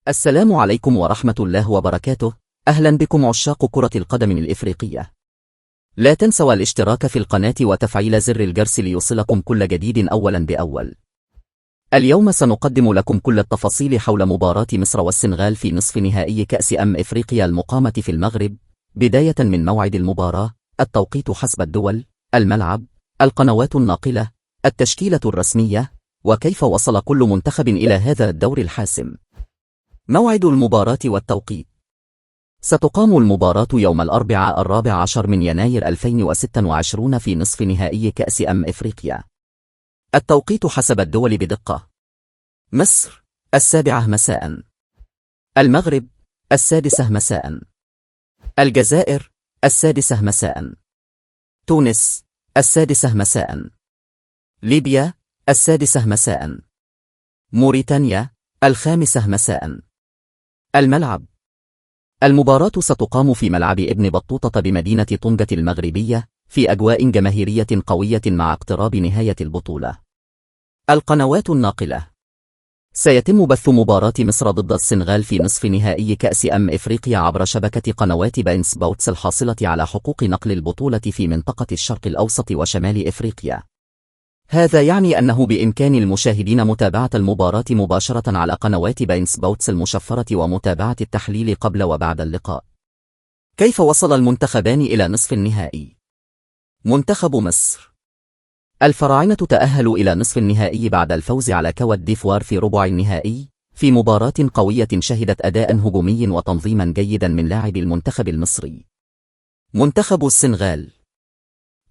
السلام عليكم ورحمة الله وبركاته. أهلا بكم عشاق كرة القدم الإفريقية. لا تنسوا الاشتراك في القناة وتفعيل زر الجرس ليوصلكم كل جديد أولا بأول. اليوم سنقدم لكم كل التفاصيل حول مباراة مصر والسنغال في نصف نهائي كأس إفريقيا المقامة في المغرب، بداية من موعد المباراة، التوقيت حسب الدول، الملعب، القنوات الناقلة، التشكيلة الرسمية، وكيف وصل كل منتخب إلى هذا الدور الحاسم. موعد المباراة والتوقيت: ستقام المباراة يوم الأربعاء 14 من يناير 2026 في نصف نهائي كأس إفريقيا. التوقيت حسب الدول بدقة: مصر 7 مساء، المغرب 6 مساء، الجزائر 6 مساء، تونس 6 مساء، ليبيا 6 مساء، موريتانيا 5 مساء. الملعب: المباراة ستقام في ملعب ابن بطوطة بمدينة طنجة المغربية في أجواء جماهيرية قوية مع اقتراب نهاية البطولة. القنوات الناقلة: سيتم بث مباراة مصر ضد السنغال في نصف نهائي كأس إفريقيا عبر شبكة قنوات بين سبورتس الحاصلة على حقوق نقل البطولة في منطقة الشرق الأوسط وشمال إفريقيا. هذا يعني أنه بإمكان المشاهدين متابعة المباراة مباشرة على قنوات بين سبورتس المشفرة ومتابعة التحليل قبل وبعد اللقاء. كيف وصل المنتخبان إلى نصف النهائي؟ منتخب مصر: الفراعنة تأهلوا إلى نصف النهائي بعد الفوز على كوت ديفوار في ربع النهائي في مباراة قوية شهدت أداء هجومي وتنظيما جيدا من لاعبي المنتخب المصري. منتخب السنغال: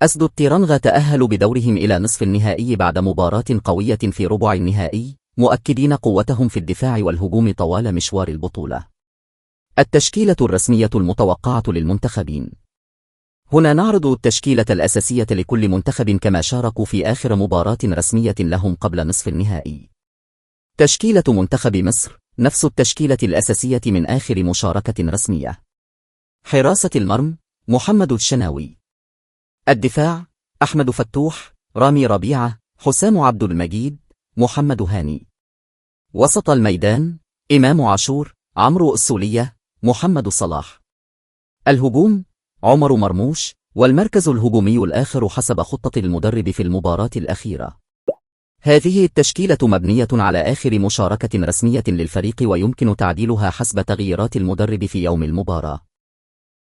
أسد التيرانغا تأهلوا بدورهم إلى نصف النهائي بعد مباراة قوية في ربع النهائي، مؤكدين قوتهم في الدفاع والهجوم طوال مشوار البطولة. التشكيلة الرسمية المتوقعة للمنتخبين. هنا نعرض التشكيلة الأساسية لكل منتخب كما شاركوا في آخر مباراة رسمية لهم قبل نصف النهائي. تشكيلة منتخب مصر: نفس التشكيلة الأساسية من آخر مشاركة رسمية. حراسة المرمى: محمد الشناوي. الدفاع: أحمد فتوح، رامي ربيعة، حسام عبد المجيد، محمد هاني. وسط الميدان: إمام عاشور، عمرو السولية، محمد صلاح. الهجوم: عمر مرموش، والمركز الهجومي الآخر حسب خطة المدرب في المباراة الأخيرة. هذه التشكيلة مبنية على آخر مشاركة رسمية للفريق ويمكن تعديلها حسب تغييرات المدرب في يوم المباراة.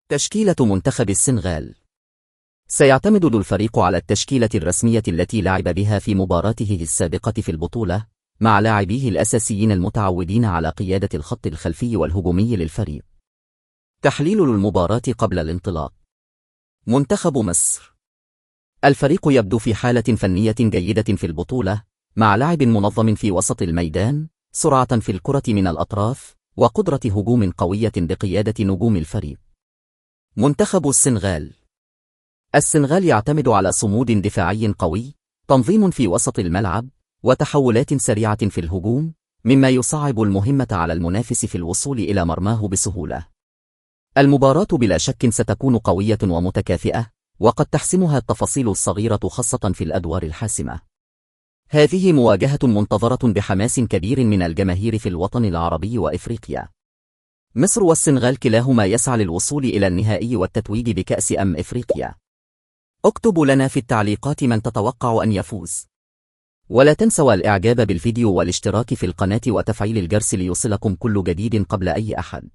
تشكيلة منتخب السنغال: سيعتمد الفريق على التشكيلة الرسمية التي لعب بها في مباراته السابقة في البطولة، مع لاعبيه الأساسيين المتعودين على قيادة الخط الخلفي والهجومي للفريق. تحليل المباراة قبل الانطلاق. منتخب مصر: الفريق يبدو في حالة فنية جيدة في البطولة، مع لعب منظم في وسط الميدان، سرعة في الكرة من الأطراف، وقدرة هجوم قوية بقيادة نجوم الفريق. منتخب السنغال: السنغال يعتمد على صمود دفاعي قوي، تنظيم في وسط الملعب، وتحولات سريعة في الهجوم، مما يصعب المهمة على المنافس في الوصول إلى مرماه بسهولة. المباراة بلا شك ستكون قوية ومتكافئة، وقد تحسمها التفاصيل الصغيرة خاصة في الأدوار الحاسمة. هذه مواجهة منتظرة بحماس كبير من الجماهير في الوطن العربي وإفريقيا. مصر والسنغال كلاهما يسعى للوصول إلى النهائي والتتويج بكأس إفريقيا. اكتبوا لنا في التعليقات من تتوقع أن يفوز. ولا تنسوا الإعجاب بالفيديو والاشتراك في القناة وتفعيل الجرس ليوصلكم كل جديد قبل أي أحد.